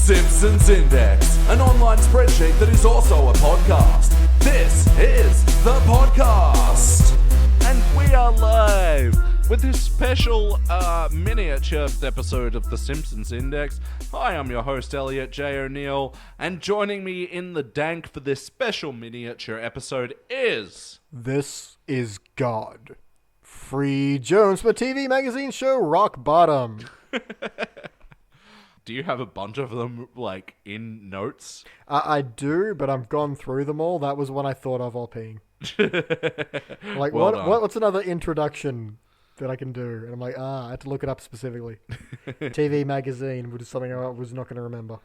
Simpsons Index, an online spreadsheet that is also a podcast. This is the podcast. And we are live with this special miniature episode of the Simpsons Index. Hi, I'm your host, Elliot J. O'Neill, and joining me in the dank for this special miniature episode is... This is God. Free Jones for TV magazine show Rock Bottom. Do you have a bunch of them, like, in notes? I do, but I've gone through them all. That was one I thought of while peeing. Like, what's another introduction that I can do? And I'm like, I had to look it up specifically. TV magazine, which is something I was not going to remember.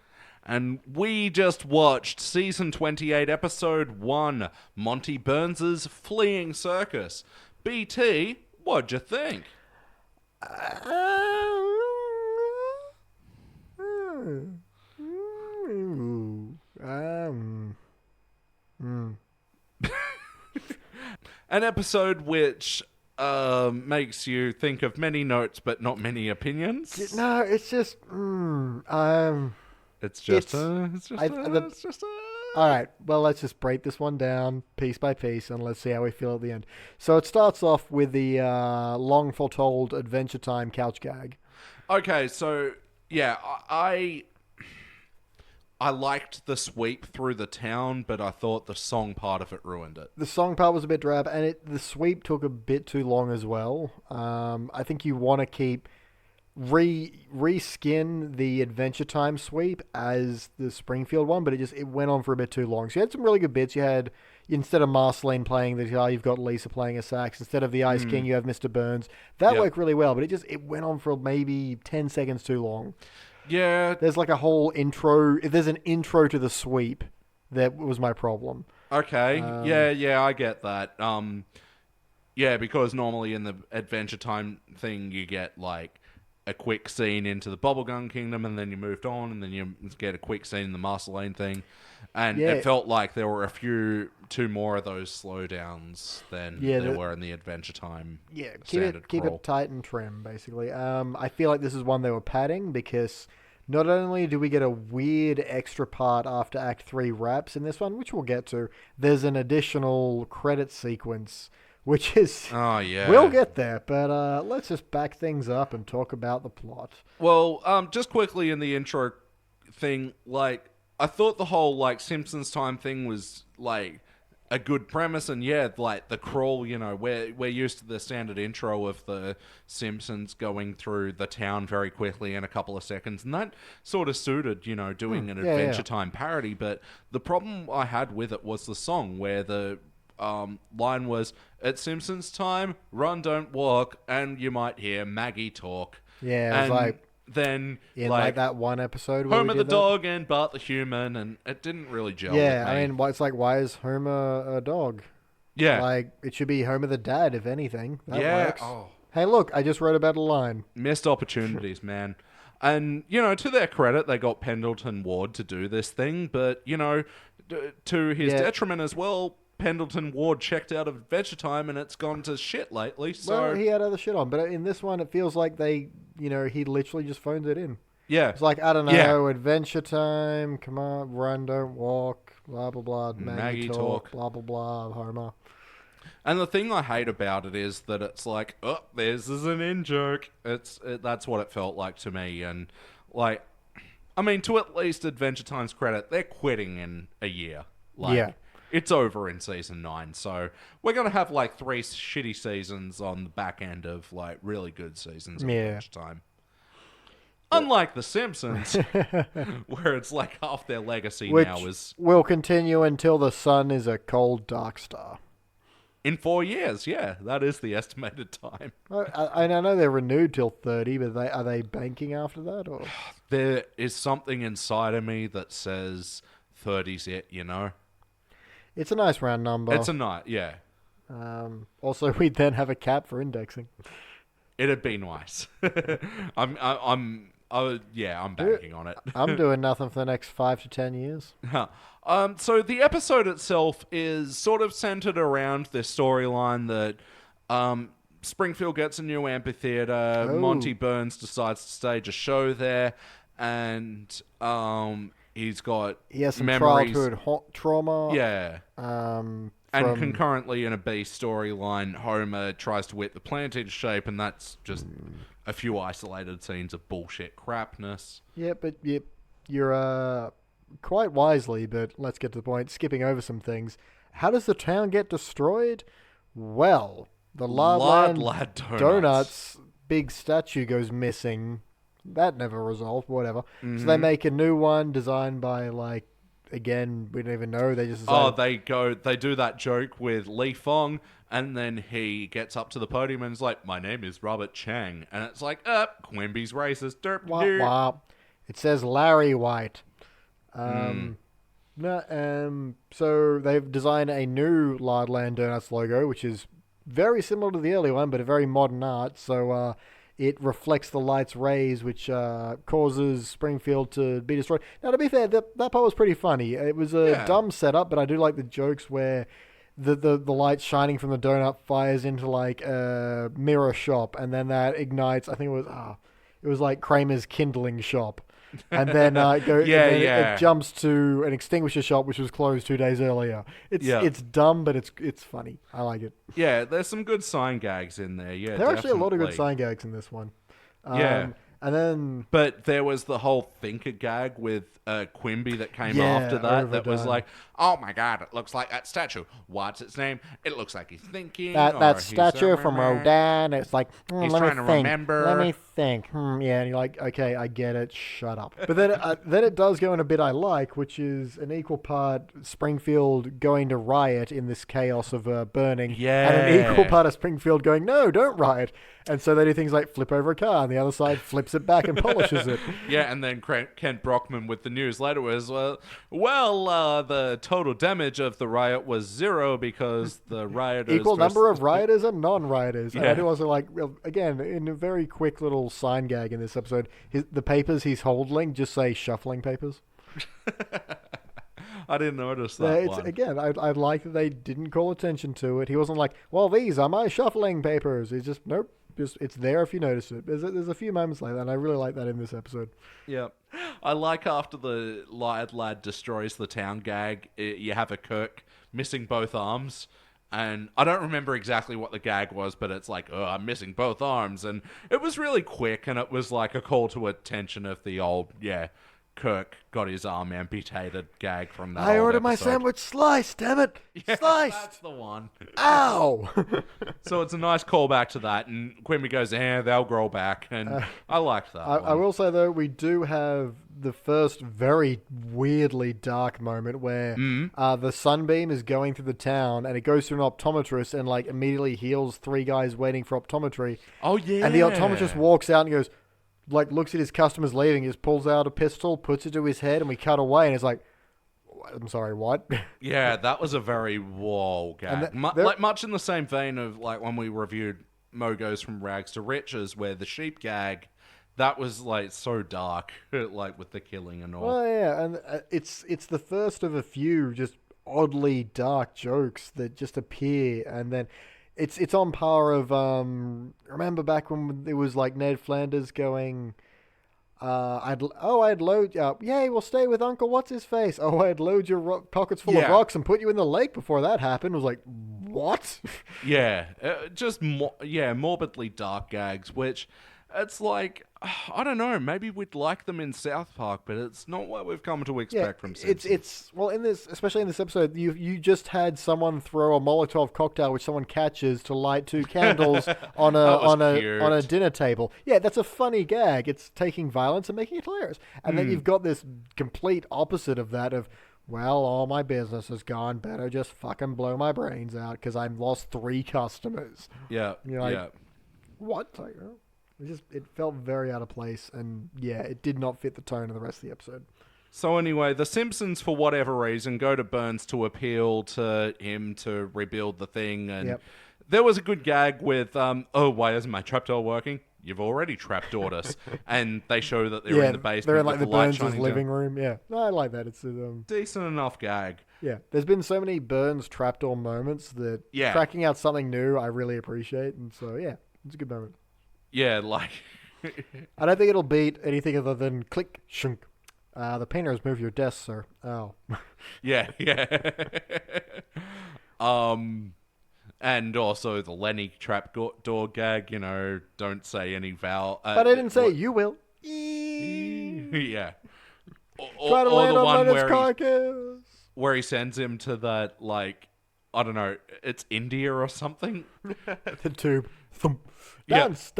And we just watched Season 28, Episode 1, Monty Burns' Fleeing Circus. BT, what'd you think? An episode which makes you think of many notes but not many opinions. No, it's just all right, well, let's just break this one down piece by piece and let's see how we feel at the end. So it starts off with the long foretold Adventure Time couch gag. Okay, so yeah, I liked the sweep through the town, but I thought the song part of it ruined it. The song part was a bit drab, and the sweep took a bit too long as well. I think you want to keep reskin the Adventure Time sweep as the Springfield one, but it went on for a bit too long. So you had some really good bits. You had, instead of Marceline playing the guitar, you've got Lisa playing a sax. Instead of the Ice King, you have Mr. Burns. That worked really well, but it went on for maybe 10 seconds too long. Yeah. There's like a whole intro. If there's an intro to the sweep, that was my problem. Okay. Yeah, I get that. Yeah, because normally in the Adventure Time thing, you get like a quick scene into the Bubblegum Kingdom, and then you moved on, and then you get a quick scene in the Marceline thing. And it felt like there were two more of those slowdowns than there were in the Adventure Time. Yeah, keep it tight and trim, basically. I feel like this is one they were padding, because not only do we get a weird extra part after Act 3 wraps in this one, which we'll get to, there's an additional credit sequence, which is... Oh, yeah. We'll get there, but let's just back things up and talk about the plot. Well, just quickly in the intro thing, like, I thought the whole, like, Simpsons Time thing was, like, a good premise, and like, the crawl, we're used to the standard intro of the Simpsons going through the town very quickly in a couple of seconds, and that sort of suited, doing an Adventure Time parody, but the problem I had with it was the song, where the line was, "It's Simpsons time, run, don't walk, and you might hear Maggie talk." Yeah, it was like... Then, in like that one episode where Homer the dog and Bart the human, and it didn't really gel with me. I mean, it's like, why is Homer a dog? Yeah. Like, it should be Homer the dad, if anything. That works. Oh. Hey, look, I just wrote about a line. Missed opportunities, man. And, to their credit, they got Pendleton Ward to do this thing, but, to his detriment as well, Pendleton Ward checked out of Adventure Time, and it's gone to shit lately, so... Well, he had other shit on, but in this one, it feels like he literally just phoned it in. Yeah. It's like, I don't know, Adventure Time, come on, run, don't walk, blah, blah, blah, Maggie talk, blah, blah, blah, Homer. And the thing I hate about it is that it's like, oh, this is an in-joke. That's what it felt like to me, and, like, I mean, to at least Adventure Time's credit, they're quitting in a year. Like, it's over in season 9, so we're going to have, like, 3 shitty seasons on the back end of, like, really good seasons of Adventure Time. Unlike The Simpsons, where it's like half their legacy now is... will continue until the sun is a cold, dark star. In 4 years, yeah. That is the estimated time. I know they're renewed till 30, but are they banking after that? Or? There is something inside of me that says 30's it, It's a nice round number. It's a nice, yeah. Also, we'd then have a cap for indexing. It'd be nice. I'm banking on it. I'm doing nothing for the next 5 to 10 years. So the episode itself is sort of centered around this storyline that Springfield gets a new amphitheater. Monty Burns decides to stage a show there. and he's got He has some memories. childhood trauma. Yeah. Um, And from- concurrently in a B storyline, Homer tries to whip the plant into shape, and that's just a few isolated scenes of bullshit crapness. Yeah, but you're quite wisely, but let's get to the point, skipping over some things. How does the town get destroyed? Well, the Lard Lardland Lad Donuts big statue goes missing. That never resolved, whatever. So they make a new one designed by, like, again, we don't even know. They just Oh, decided, they do that joke with Lee Fong, and then he gets up to the podium and is like, "My name is Robert Chang," and it's like, Quimby's racist. Derp, wah, derp. wah. It says Larry White. So they've designed a new Lardland Donuts logo, which is very similar to the early one, but a very modern art. So it reflects the light's rays, which causes Springfield to be destroyed. Now, to be fair, that part was pretty funny. It was a dumb setup, but I do like the jokes where the light shining from the donut fires into like a mirror shop, and then that ignites. I think it was like Kramer's kindling shop. And then it jumps to an extinguisher shop which was closed 2 days earlier. It's dumb, but it's funny. I like it. Yeah, there's some good sign gags in there. Yeah, There are actually a lot of good definitely. sign gags in this one. Yeah. And then But there was the whole thinker gag with Quimby that came Yeah, after that. That was overdone. like, "Oh my god, it looks like that statue. What's its name? It looks like he's thinking." that or he's statue from Rodin, it's like, He's let trying me to think. remember. Let me think. Yeah, and you're like, okay, I get it. Shut up. But then it does go in a bit I like, which is an equal part Springfield going to riot in this chaos of burning, and an Yeah. equal part of Springfield going, no, don't riot. And so they do things like flip over a car, and the other side flips it back and polishes it. Yeah, and then Kent Brockman with the news later was, the total damage of the riot was 0 because the rioters... Equal number of rioters and non-rioters. And I Yeah. do also like, well, again, in a very quick little sign gag in this episode, the papers he's holding just say shuffling papers. I didn't notice Yeah, that it's one. again, I like that they didn't call attention to it. He wasn't like, well, these are my shuffling papers. He's just, nope, just it's there if you notice it. There's a few moments like that, and I really like that in this episode. Yeah. I like after the lad destroys the town gag, you have a Kirk missing both arms. And I don't remember exactly what the gag was, but it's like, oh, I'm missing both arms. And it was really quick, and it was like a call to attention of the old, Kirk got his arm amputated gag from that I old ordered my episode. sandwich sliced, damn it! Yeah, Sliced! that's the one. Ow! So it's a nice callback to that, and Quimby goes, they'll grow back, and I liked that I one. will say, though, we do have the first very weirdly dark moment where the sunbeam is going through the town, and it goes through an optometrist and, like, immediately heals 3 guys waiting for optometry. Oh, yeah. And the optometrist walks out and goes, like, looks at his customers leaving, just pulls out a pistol, puts it to his head, and we cut away, and it's like, I'm sorry, what? Yeah, that was a very whoa gag. Like much in the same vein of like when we reviewed Mo Goes from Rags to Riches, where the sheep gag, that was like so dark, like with the killing and all. Well, yeah, and it's the first of a few just oddly dark jokes that just appear, and then it's on par of remember back when it was like Ned Flanders going, I'd load yay, we'll stay with Uncle what's his face. Oh, I'd load your pockets full of Yeah. rocks and put you in the lake before that happened. It was like, what? Yeah, just morbidly dark gags, which it's like, I don't know, maybe we'd like them in South Park, but it's not what we've come to expect from Simpsons. It's well in this, especially in this episode, you just had someone throw a Molotov cocktail which someone catches to light 2 candles on a dinner table. Yeah, that's a funny gag. It's taking violence and making it hilarious. And then you've got this complete opposite of that of, well, all my business is gone. Better just fucking blow my brains out because I've lost 3 customers. Yeah, You're like, yeah. What? Like, it felt very out of place, and yeah, it did not fit the tone of the rest of the episode. So anyway, the Simpsons, for whatever reason, go to Burns to appeal to him to rebuild the thing. And there was a good gag with, why isn't my trapdoor working? You've already trapdoored us. And they show that they're in the basement. They're in like with the light Burns' shining living down. room. Yeah, no, I like that. It's Decent enough gag. yeah. There's been so many Burns trapdoor moments that Yeah. cracking out something new I really appreciate, and so yeah, it's a good moment. Yeah, like I don't think it'll beat anything other than click, shunk. The painter has moved your desk, sir. Oh. Yeah. And also the Lenny trapdoor gag, don't say any vowel. But I didn't say you will. Yeah. Try to Or land the on one Leonard's carcass. where he sends him to that, I don't know, it's India or something. The tube. Thump. Yeah. Dance.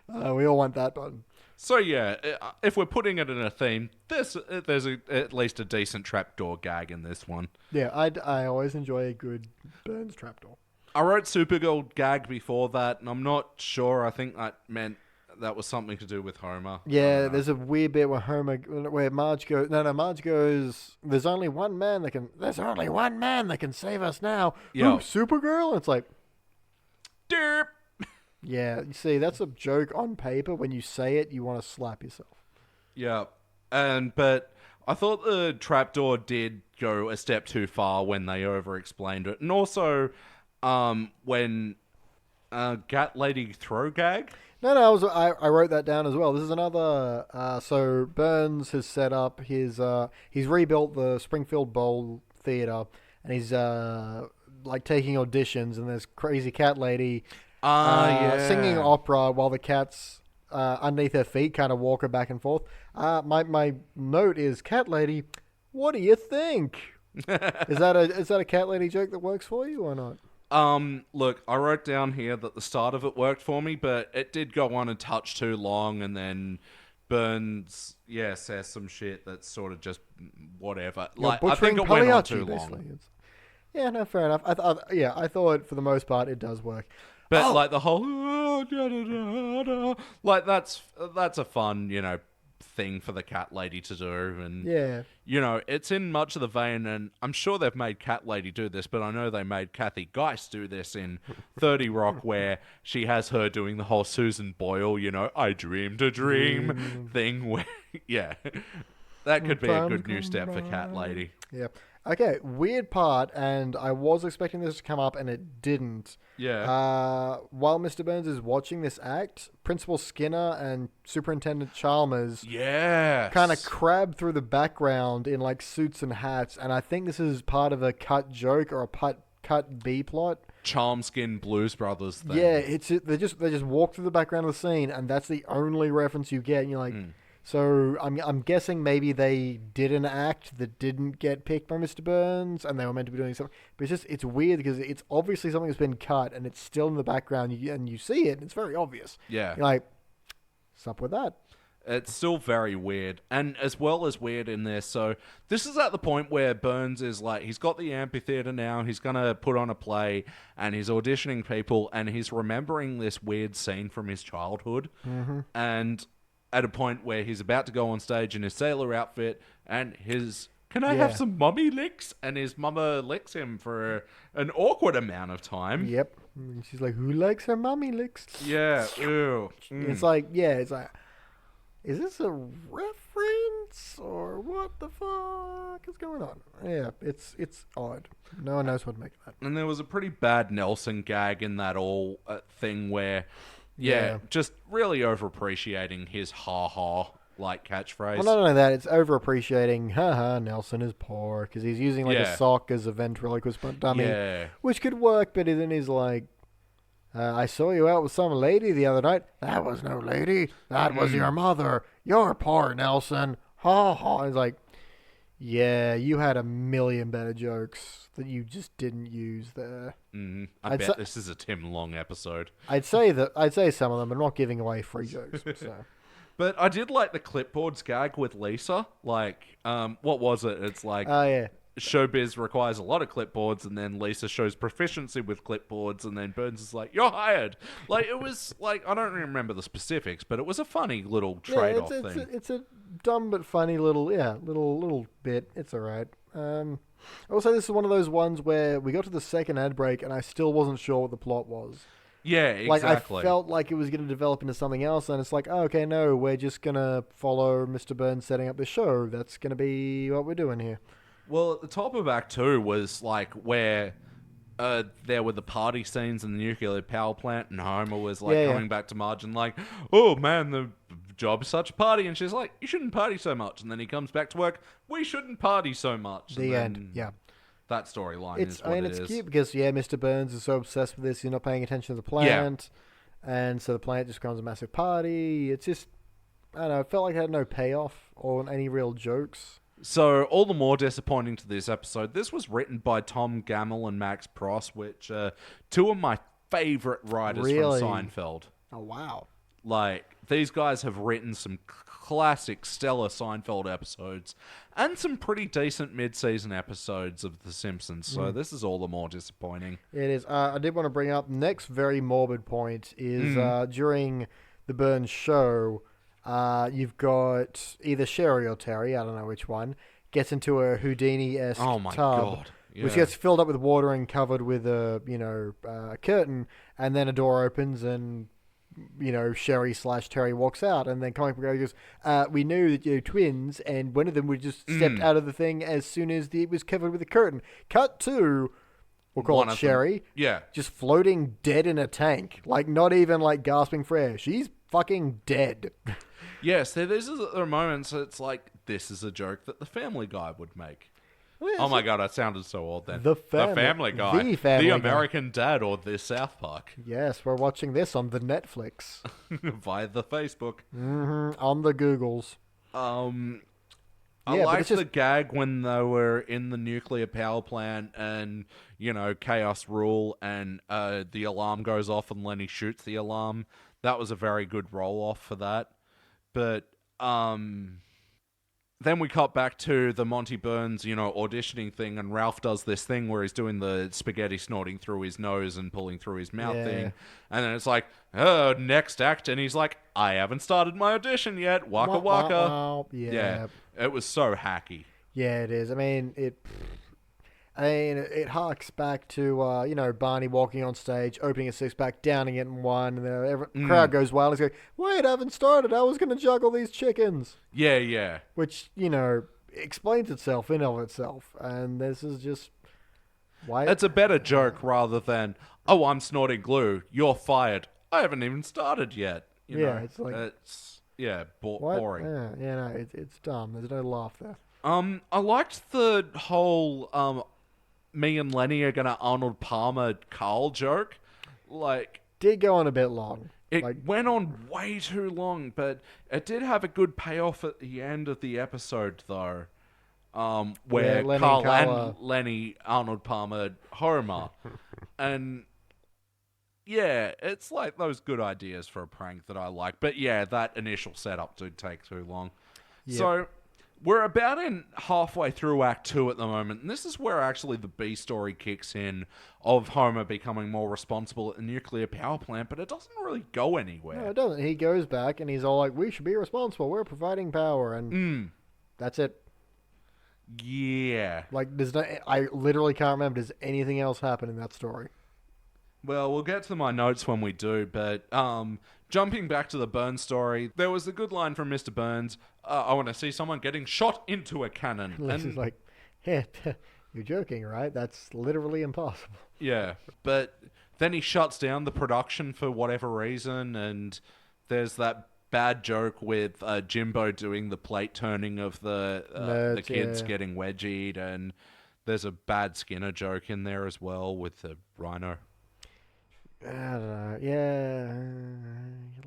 We all want that button. So yeah, if we're putting it in a theme, there's at least a decent trapdoor gag in this one. Yeah, I always enjoy a good Burns trapdoor. I wrote Supergirl gag before that, and I'm not sure. I think that meant that was something to do with Homer. Yeah, there's a weird bit where Marge goes. Marge goes. There's only one man that can save us now. Yeah. Who, Supergirl? And it's like, Derp. yeah. You see, that's a joke on paper. When you say it, you want to slap yourself. Yeah, but I thought the trapdoor did go a step too far when they over-explained it, and also when Gat Lady throw gag. No, I wrote that down as well. This is another. So Burns has set up he's rebuilt the Springfield Bowl Theater, and he's taking auditions, and there's crazy cat lady singing opera while the cats underneath her feet kind of walk her back and forth. My note is, cat lady, what do you think? Is that a cat lady joke that works for you or not? Look, I wrote down here that the start of it worked for me, but it did go on a touch too long, and then Burns, says some shit that's sort of just whatever. I think it went on too long. Yeah, no, fair enough. I thought for the most part it does work. But the whole that's a fun, thing for the cat lady to do, and it's in much of the vein, and I'm sure they've made Cat Lady do this, but I know they made Kathy Geist do this in 30 Rock, where she has her doing the whole Susan Boyle, I dreamed a dream thing, where that could be a good new step for Cat Lady. Yeah. Okay, weird part, and I was expecting this to come up, and it didn't. Yeah. While Mr. Burns is watching this act, Principal Skinner and Superintendent Chalmers kind of crab through the background in suits and hats, and I think this is part of a cut joke or a cut B plot. Charmskin Blues Brothers thing. Yeah, they just walk through the background of the scene, and that's the only reference you get, and you're like. So I'm guessing maybe they did an act that didn't get picked by Mr. Burns, and they were meant to be doing something. But it's weird because it's obviously something that's been cut, and it's still in the background, and you see it. And it's very obvious. Yeah, you're like, what's up with that? It's still very weird, and as well as weird in this. So this is at the point where Burns is he's got the amphitheater now. He's gonna put on a play, and he's auditioning people, and he's remembering this weird scene from his childhood, and at a point where he's about to go on stage in his sailor outfit, and can I have some mummy licks? And his mama licks him for an awkward amount of time. Yep. And she's like, who likes her mummy licks? Yeah. Ew. It's like, is this a reference? Or what the fuck is going on? Yeah, it's odd. No one knows what to make of that. And there was a pretty bad Nelson gag in that thing where... Yeah, just really overappreciating his ha-ha catchphrase. Well, not only that, it's overappreciating, haha, Nelson is poor, because he's using a sock as a ventriloquist dummy, which could work, but then he's like, I saw you out with some lady the other night. That was no lady. That was your mother. You're poor, Nelson. Ha ha. It's like, yeah, you had a million better jokes that you just didn't use there. I bet this is a Tim Long episode. I'd say some of them are not giving away free jokes. So. But I did like the clipboards gag with Lisa. What was it? It's showbiz requires a lot of clipboards, and then Lisa shows proficiency with clipboards, and then Burns is like, you're hired. It was I don't remember the specifics, but it was a funny little trade-off thing. It's a dumb but funny little bit. It's all right. I will say this is one of those ones where we got to the second ad break, and I still wasn't sure what the plot was. Yeah, exactly. I felt like it was going to develop into something else, and it's like, oh, okay, no, we're just going to follow Mr. Burns setting up the show. That's going to be what we're doing here. Well, at the top of Act 2 was where there were the party scenes in the nuclear power plant, and Homer was like Yeah, yeah. coming back to Marge and like, oh man, the job is such a party, and she's like, you shouldn't party so much, and then he comes back to work, we shouldn't party so much. The and end. Yeah. That storyline It's. is I what mean, it it's is. cute because Mr. Burns is so obsessed with this, he's not paying attention to the plant, and so the plant just becomes a massive party. It's just, I don't know. It felt like it had no payoff or any real jokes. So, all the more disappointing to this episode, this was written by Tom Gamble and Max Pross, which two of my favorite writers Really? from Seinfeld. Oh wow. Like, these guys have written some classic, stellar Seinfeld episodes and some pretty decent mid-season episodes of The Simpsons, so this is all the more disappointing. It is. I did want to bring up next very morbid point is during the Burns show, you've got either Sherry or Terry, I don't know which one, gets into a Houdini-esque Oh my tub, God. which Yeah. gets filled up with water and covered with a curtain, and then a door opens and Sherry/Terry walks out, and then Comic Book Guy goes, we knew that you're twins, and one of them would just stepped out of the thing as soon as it was covered with a curtain. Cut to, we'll call One it of them. Sherry, Yeah. just floating dead in a tank, like not even like gasping for air. She's fucking dead. Yes, these are the moments it's like, this is a joke that the Family Guy would make. Well, Oh my God, I sounded so old then. The Family- Family Guy. The Family Guy. American Dad or the South Park. Yes, we're watching this on the Netflix, Via the Facebook. on the Googles. I Yeah, but liked it's just- the gag when they were in the nuclear power plant and, chaos rule and the alarm goes off and Lenny shoots the alarm. That was a very good roll-off for that. But then we cut back to the Monty Burns, auditioning thing, and Ralph does this thing where he's doing the spaghetti snorting through his nose and pulling through his mouth Yeah. thing. And then it's like, oh, next act. And he's like, I haven't started my audition yet. Waka waka. Yeah. It was so hacky. Yeah, it is. I mean, it harks back to Barney walking on stage, opening a six-pack, downing it in one, and the crowd goes wild. He's going, "Wait, I haven't started. I was going to juggle these chickens," Yeah. which explains itself in of itself. And this is just why It's a better joke rather than, oh, I'm snorting glue. You're fired. I haven't even started yet. Yeah, it's like- boring. No, it's dumb. There's no laugh there. I liked the whole me and Lenny are gonna Arnold Palmer Carl joke. Like, Did go on a bit long. it went on way too long, but it did have a good payoff at the end of the episode, though. Where Yeah, Lenny Carl and Carla. and Lenny Arnold Palmer Homer, and yeah, it's like those good ideas for a prank that I like. But yeah, that initial setup did take too long. Yep. So we're about in halfway through Act 2 at the moment, and this is where actually the B story kicks in of Homer becoming more responsible at the nuclear power plant, but it doesn't really go anywhere. No, it doesn't. He goes back and he's all like, "We should be responsible. We're providing power," and that's it. Yeah. Like, there's no. I literally can't remember. Does anything else happen in that story? Well, we'll get to my notes when we do, but jumping back to the Burns story, there was a good line from Mr. Burns, I want to see someone getting shot into a cannon. Liz is like, "Yeah, you're joking, right? That's literally impossible." Yeah, but then he shuts down the production for whatever reason, and there's that bad joke with Jimbo doing the plate turning of the Nerds, kids yeah. getting wedgied, and there's a bad Skinner joke in there as well with the rhino. I don't know. Yeah,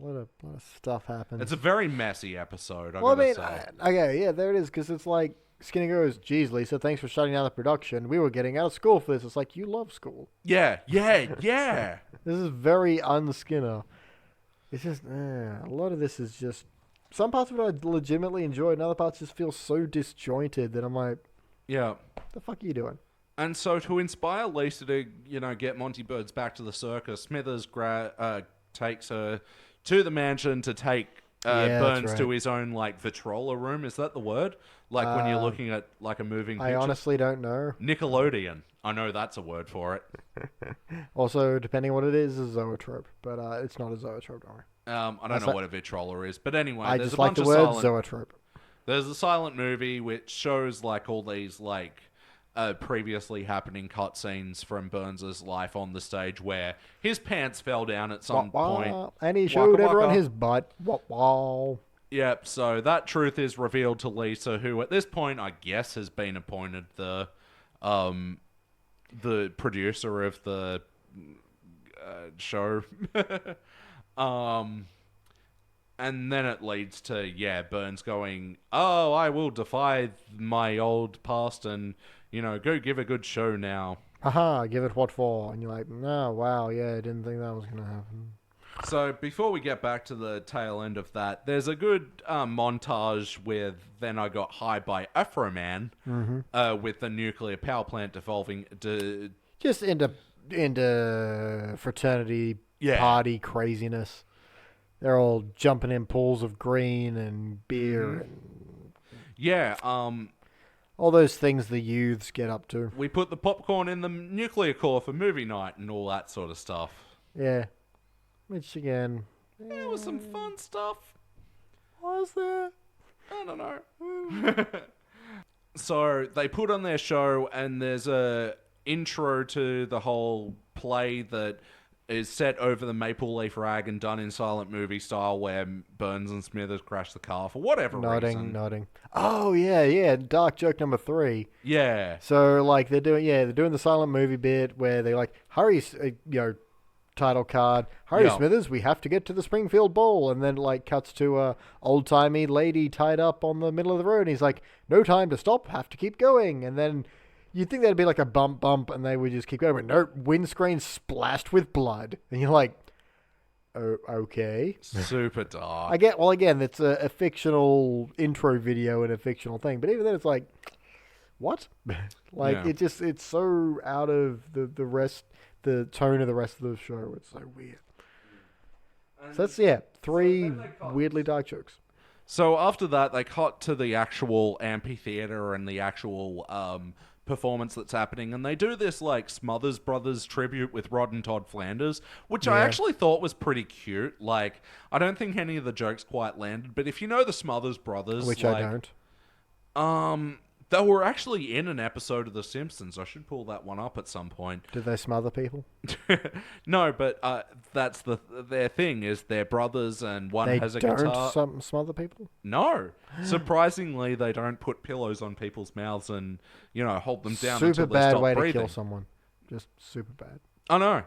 a lot of stuff happens. It's a very messy episode, well, I gotta mean, say. okay, yeah, there it is. Because it's like Skinner goes, "Geez, Lisa, thanks for shutting down the production. We were getting out of school for this." It's like, you love school. Yeah. This is very un-Skinner. It's just a lot of this is just some parts of it I legitimately enjoy, and other parts just feel so disjointed that I'm like, Yeah. "What the fuck are you doing?" And so to inspire Lisa to, get Monty Birds back to the circus, Smithers takes her to the mansion to take Yeah, that's Burns right. to his own, Vitrola room. Is that the word? Like when you're looking at, a moving I picture? honestly don't know. Nickelodeon. I know that's a word for it. Also, depending on what it is a zoetrope, but it's not a zoetrope, don't worry. I don't know what a Vitrola is. But anyway, I there's just a like bunch the of word silent... zoetrope. There's a silent movie which shows, all these, previously happening cutscenes from Burns' life on the stage where his pants fell down at some point. And he showed Waka everyone waka. his butt. Wow. Yep, so that truth is revealed to Lisa, who at this point, I guess, has been appointed the producer of the show. And then it leads to, Burns going, oh, I will defy my old past and, go give a good show now. Haha, give it what for? And you're like, no, wow, yeah, I didn't think that was going to happen. So before we get back to the tail end of that, there's a good montage with Then I Got High by Afro Man with the nuclear power plant devolving to... Just into fraternity party craziness. They're all jumping in pools of green and beer and Yeah, all those things the youths get up to. we put the popcorn in the nuclear core for movie night and all that sort of stuff. Yeah. Which, again... There was some fun stuff. Was there? I don't know. So they put on their show, and there's a intro to the whole play that is set over the Maple Leaf Rag and done in silent movie style, where Burns and Smithers crash the car for whatever reason. Nodding. Oh, yeah. Dark joke number 3. Yeah. So, like, they're doing the silent movie bit where they like, hurry, title card, hurry, Yeah. Smithers, we have to get to the Springfield Bowl. And then, like, cuts to a old-timey lady tied up on the middle of the road. And he's like, no time to stop, have to keep going. And then you'd think that'd be like a bump, and they would just keep going. But nope, windscreen splashed with blood. And you're like, oh, okay. Super dark. Again, it's a fictional intro video and a fictional thing. But even then, it's like, what? It's so out of the tone of the rest of the show. It's so weird. So that's, 3 weirdly dark jokes. So after that, they cut to the actual amphitheater and the actual performance that's happening, and they do this like Smothers Brothers tribute with Rod and Todd Flanders, which I actually thought was pretty cute. Like, I don't think any of the jokes quite landed, but if you know the Smothers Brothers, Which I don't. They were actually in an episode of The Simpsons. I should pull that one up at some point. Did they smother people? No, but that's their thing is they're brothers and one They has a don't guitar. smother people? No. Surprisingly, they don't put pillows on people's mouths and, hold them down Super until they bad stop way breathing. to kill someone. Just super bad. I know.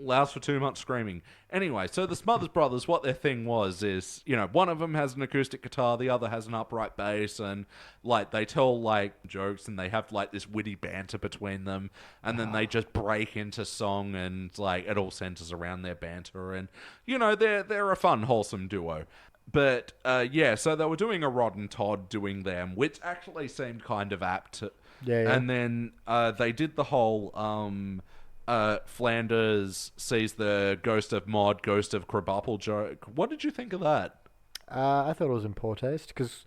Allows for too much screaming. Anyway, so the Smothers Brothers, what their thing was is, one of them has an acoustic guitar, the other has an upright bass, and, like, they tell, like, jokes, and they have, like, this witty banter between them, and then they just break into song, and, like, it all centers around their banter, and, they're a fun, wholesome duo. But, so they were doing a Rod and Todd doing them, which actually seemed kind of apt. Yeah. And then they did the whole... Flanders sees the ghost of Maud, ghost of Krabappel joke. What did you think of that? I thought it was in poor taste, because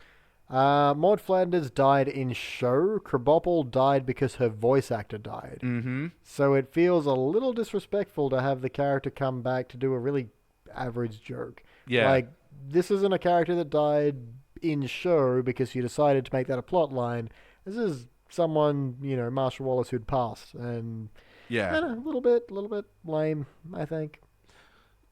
Maud Flanders died in show. Krabappel died because her voice actor died. Mm-hmm. So it feels a little disrespectful to have the character come back to do a really average joke. Yeah. Like, this isn't a character that died in show because you decided to make that a plot line. This is someone, Marshall Wallace, who'd passed, and... Yeah. A little bit lame, I think.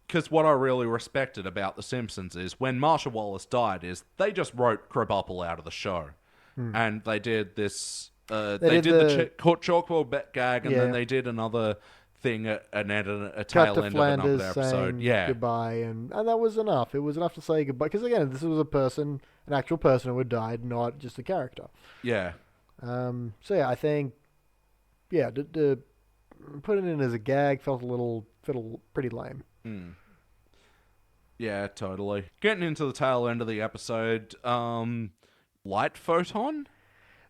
Because what I really respected about The Simpsons is when Marsha Wallace died is they just wrote Krabappel out of the show. And they did this... they did the chalkboard gag, and then they did another thing, a tail end of another episode. Yeah. Goodbye, and that was enough. It was enough to say goodbye. Because, again, this was an actual person who had died, not just a character. Yeah. I think... Yeah, putting it in as a gag felt pretty lame. Yeah, totally. Getting into the tail end of the episode, Light Photon?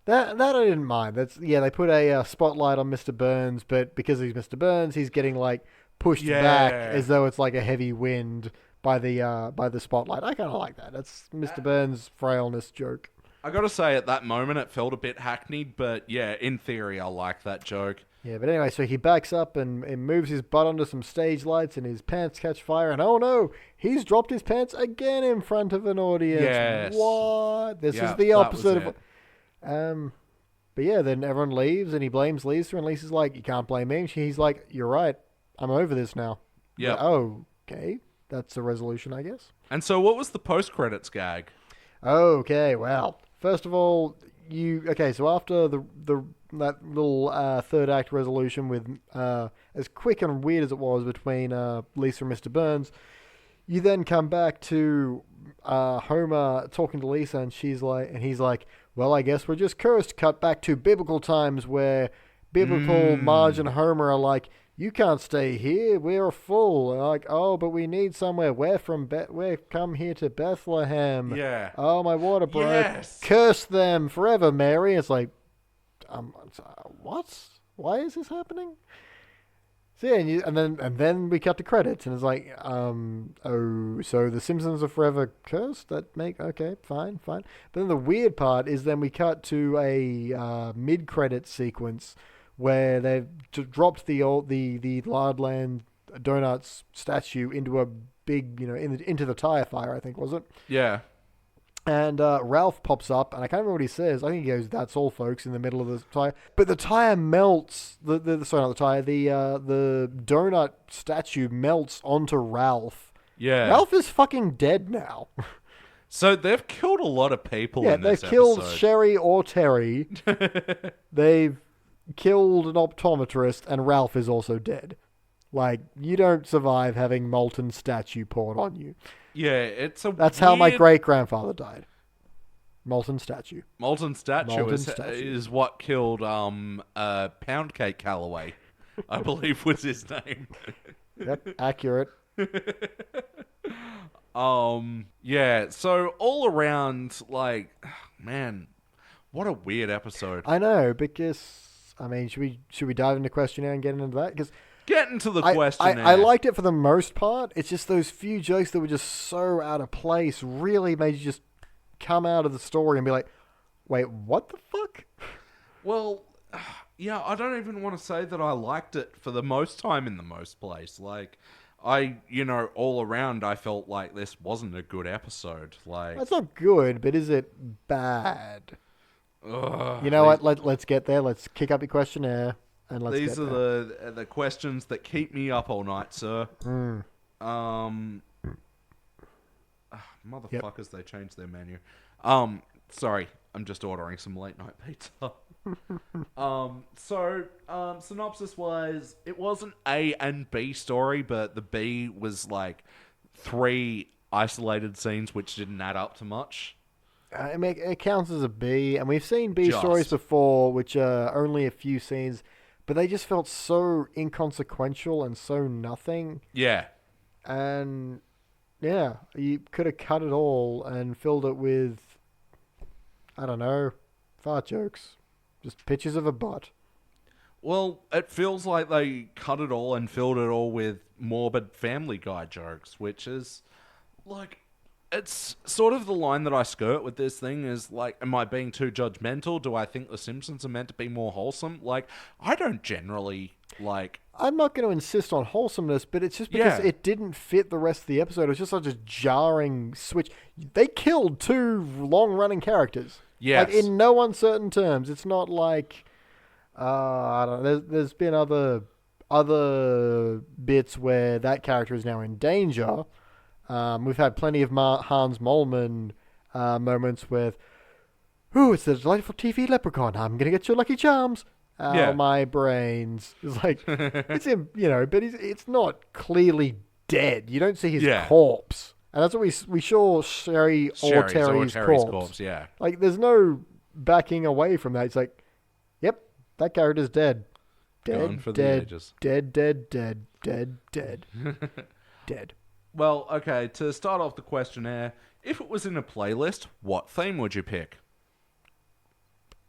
That I didn't mind. They put a spotlight on Mr. Burns, but because he's Mr. Burns, he's getting like pushed back as though it's like a heavy wind by the spotlight. I kind of like that. That's Mr. Burns' frailness joke. I gotta say, at that moment, it felt a bit hackneyed, but yeah, in theory, I like that joke. Yeah, but anyway, so he backs up and moves his butt onto some stage lights, and his pants catch fire, and oh no, he's dropped his pants again in front of an audience. Yes. What? This is the that opposite was of... But yeah, then everyone leaves, and he blames Lisa, and Lisa's like, "You can't blame me." And he's like, "You're right. I'm over this now." Yep. Like, oh, okay. That's a resolution, I guess. And so, what was the post-credits gag? Okay, well, first of all, so after that little third act resolution with as quick and weird as it was between Lisa and Mr. Burns, you then come back to Homer talking to Lisa, and he's like, "Well, I guess we're just cursed." Cut back to biblical times where biblical Marge and Homer are like, "You can't stay here. We're full." And like, "Oh, but we need somewhere. We're come here to Bethlehem." Yeah. "Oh, my water broke." Yes. "Curse them forever, Mary." It's like, what? Why is this happening? So yeah, and then we cut to credits, and it's like, oh, so the Simpsons are forever cursed? Okay, fine. But then the weird part is then we cut to a mid-credit sequence where they've dropped the Lardland Donuts statue into a big, into the tire fire, I think, was it? Yeah. And Ralph pops up, and I can't remember what he says. I think he goes, "That's all, folks," in the middle of the tire. But the tire melts. The donut statue melts onto Ralph. Yeah. Ralph is fucking dead now. So they've killed a lot of people Yeah, in this they've killed episode. Sherry or Terry. They've killed an optometrist, and Ralph is also dead. Like, you don't survive having molten statue poured on you. Yeah, it's a That's how my weird- great-grandfather died. Molten statue. Molten statue, Molten is, statue. is what killed Pound Cake Calloway, I believe was his name. Yep, accurate. Yeah, so all around, like, man, what a weird episode. I know, because, I mean, should we dive into questionnaire and get into that? Because Get into the questionnaire. I liked it for the most part. It's just those few jokes that were just so out of place really made you just come out of the story and be like, wait, what the fuck? Well, yeah, I don't even want to say that I liked it for the most time in the most place. Like, all around, I felt like this wasn't a good episode. Like, That's not good, but is it bad? ugh, You know what? Let's get there. Let's kick up your questionnaire and let's these get are there. the questions that keep me up all night, sir. Motherfuckers, they changed their menu. Sorry, I'm just ordering some late night pizza. Synopsis wise, it was an A and B story, but the B was like 3 isolated scenes which didn't add up to much. I mean, it counts as a B, and we've seen B Just. stories before, which are only a few scenes, but they just felt so inconsequential and so nothing. Yeah. And yeah, you could have cut it all and filled it with, I don't know, fart jokes. Just pictures of a butt. Well, it feels like they cut it all and filled it all with morbid Family Guy jokes, which is, like, it's sort of the line that I skirt with this thing is, like, am I being too judgmental? Do I think The Simpsons are meant to be more wholesome? Like, I don't generally, like... I'm not going to insist on wholesomeness, but it's just because Yeah. it didn't fit the rest of the episode. It was just such a jarring switch. They killed 2 long-running characters. Yes. Like, in no uncertain terms. It's not like... I don't know. There's been other bits where that character is now in danger. We've had plenty of Hans Moleman moments with, "Ooh, it's the delightful TV leprechaun. I'm going to get your Lucky Charms." Yeah. My brains. It's like, it's him, but it's not clearly dead. You don't see his Yeah. corpse. And that's what we saw Sherry or Terry's corpse. Yeah. Like, there's no backing away from that. It's like, yep, that character's dead. Gone Dead, for the dead, ages. dead, dead, dead, dead, dead, dead. Well, okay, to start off the questionnaire, if it was in a playlist, what theme would you pick?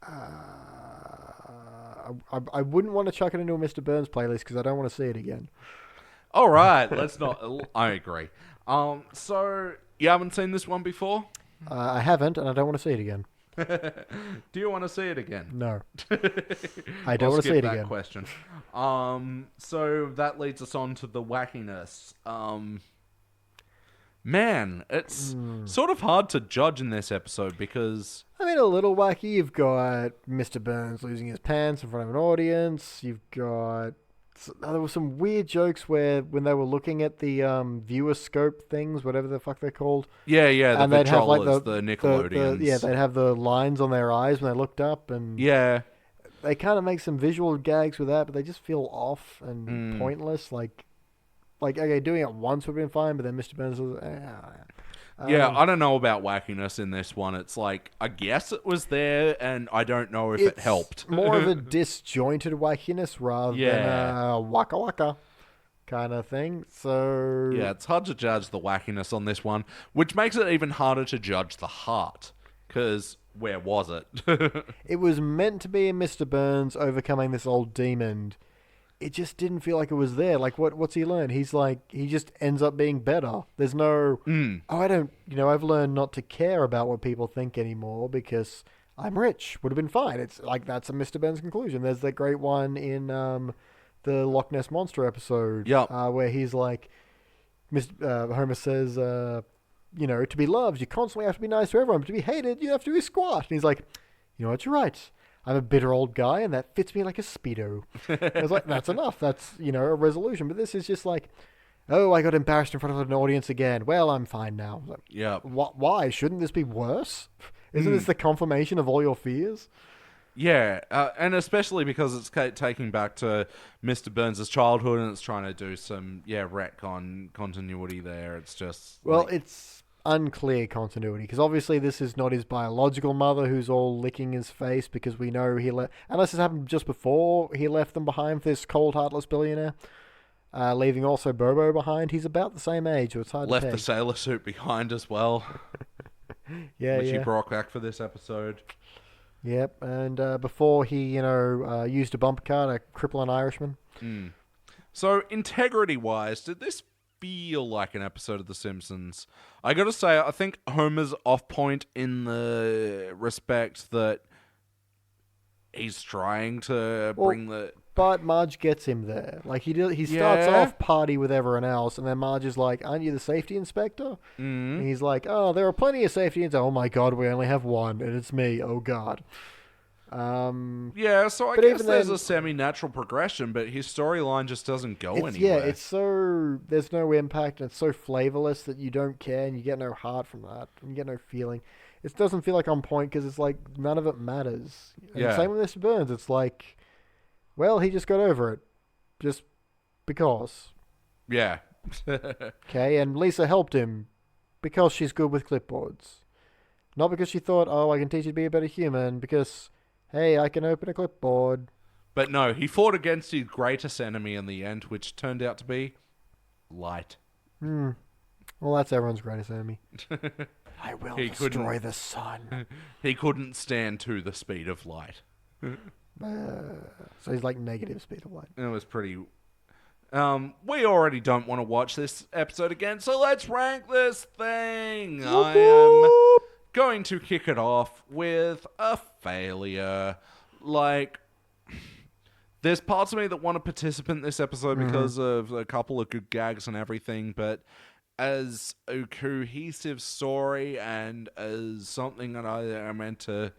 I wouldn't want to chuck it into a Mr. Burns playlist because I don't want to see it again. All right, let's not... I agree. So, you haven't seen this one before? I haven't, and I don't want to see it again. Do you want to see it again? No. I don't We'll want to see skip it that again. question. So that leads us on to the wackiness. man, it's sort of hard to judge in this episode because I mean, a little wacky. You've got Mr. Burns losing his pants in front of an audience. You've got... There were some weird jokes where when they were looking at the viewer scope things, whatever the fuck they're called. yeah, the And they'd have like Vitrolas, the Nickelodeons. yeah, they'd have the lines on their eyes when they looked up, and yeah. they kind of make some visual gags with that, but they just feel off and pointless. Like okay, doing it once would have been fine, but then Mr. Burns was, Yeah, I don't know about wackiness in this one. It's like, I guess it was there, and I don't know if it it's helped. more of a disjointed wackiness rather than a waka waka kind of thing. So Yeah, it's hard to judge the wackiness on this one, which makes it even harder to judge the heart. Because where was it? it was meant to be Mr. Burns overcoming this old demon. It just didn't feel like it was there. Like, what's he learned? He's like, he just ends up being better. There's no, I've learned not to care about what people think anymore because I'm rich. Would have been fine. It's like, that's a Mr. Burns conclusion. There's that great one in the Loch Ness Monster episode. Where he's like, Homer says, to be loved, you constantly have to be nice to everyone. But to be hated, you have to be squat. And he's like, you know what, you're right. I'm a bitter old guy, and that fits me like a Speedo. I was like, that's enough. That's, a resolution. But this is just like, oh, I got embarrassed in front of an audience again. Well, I'm fine now. Like, yeah. Why? Shouldn't this be worse? Isn't this the confirmation of all your fears? Yeah, and especially because it's taking back to Mr. Burns' childhood, and it's trying to do some, retcon continuity there. It's just... Well, it's unclear continuity because obviously this is not his biological mother who's all licking his face because we know unless this happened just before he left them behind for this cold heartless billionaire, leaving also Bobo behind. He's about the same age, so it's hard left to the sailor suit behind as well. Which he brought back for this episode. Yep, and before he used a bumper car to cripple an Irishman. So integrity wise, did this feel like an episode of The Simpsons? I gotta say, I think Homer's off point in the respect that he's trying to bring the... But Marge gets him there. Like, he starts off party with everyone else, and then Marge is like, aren't you the safety inspector? And he's like, oh, there are plenty of safety inspectors. Oh my god, we only have one, and it's me. Oh god. So I guess there's a semi-natural progression, but his storyline just doesn't go anywhere. Yeah, there's no impact, and it's so flavorless that you don't care, and you get no heart from that, and you get no feeling. It doesn't feel like on point, because it's like, none of it matters. And same with Mr. Burns, it's like, well, he just got over it. Just because. Yeah. Okay, and Lisa helped him, because she's good with clipboards. Not because she thought, oh, I can teach you to be a better human, because... hey, I can open a clipboard. But no, he fought against his greatest enemy in the end, which turned out to be light. Well, that's everyone's greatest enemy. I will destroy the sun. He couldn't stand to the speed of light. So he's like negative speed of light. It was pretty... we already don't want to watch this episode again, so let's rank this thing. I am going to kick it off with a failure. Like, there's parts of me that want to participate in this episode because of a couple of good gags and everything, but as a cohesive story and as something that I am meant to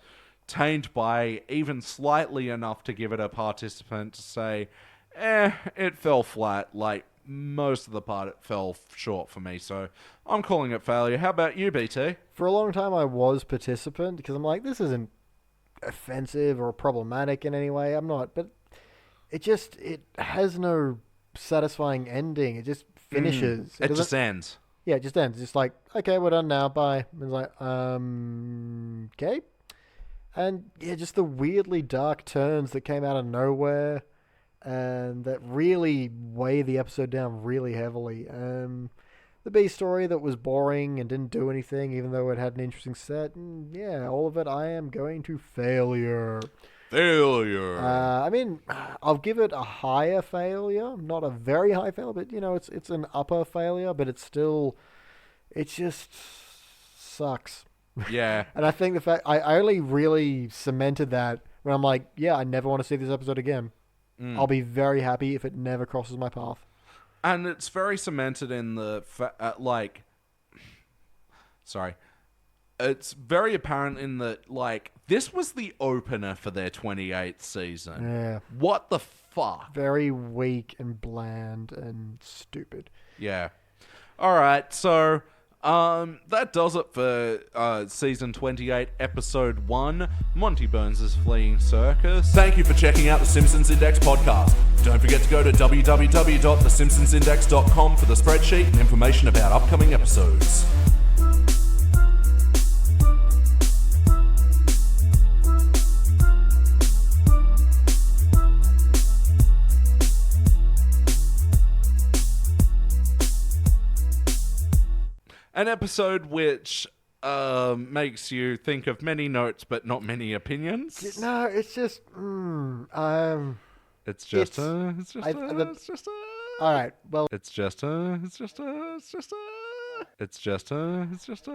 taint by even slightly enough to give it a participant to say, it fell flat. Like, most of the part, it fell short for me, so I'm calling it failure. How about you, BT? For a long time, I was participant because I'm like, this isn't offensive or problematic in any way. I'm not, but it has no satisfying ending. It just finishes. It just ends. Yeah, it just ends. It's like, okay, we're done now. Bye. And it's like, okay. And yeah, just the weirdly dark turns that came out of nowhere. And that really weigh the episode down really heavily. The B story that was boring and didn't do anything, even though it had an interesting set. And yeah, all of it, I am going to failure. Failure. I mean, I'll give it a higher failure, not a very high failure, but it's an upper failure. But it's still, it just sucks. Yeah. And I think the fact I only really cemented that when I'm like, yeah, I never want to see this episode again. I'll be very happy if it never crosses my path. And it's very cemented in the Sorry. It's very apparent in that, like, this was the opener for their 28th season. Yeah. What the fuck? Very weak and bland and stupid. Yeah. All right, so that does it for season 28, episode 1, Monty Burns' Fleeing Circus. Thank you for checking out the Simpsons Index podcast. Don't forget to go to www.thesimpsonsindex.com for the spreadsheet and information about upcoming episodes. An episode which makes you think of many notes but not many opinions. No, it's just. It's just All right. Well, It's just it's just It's just It's just It's just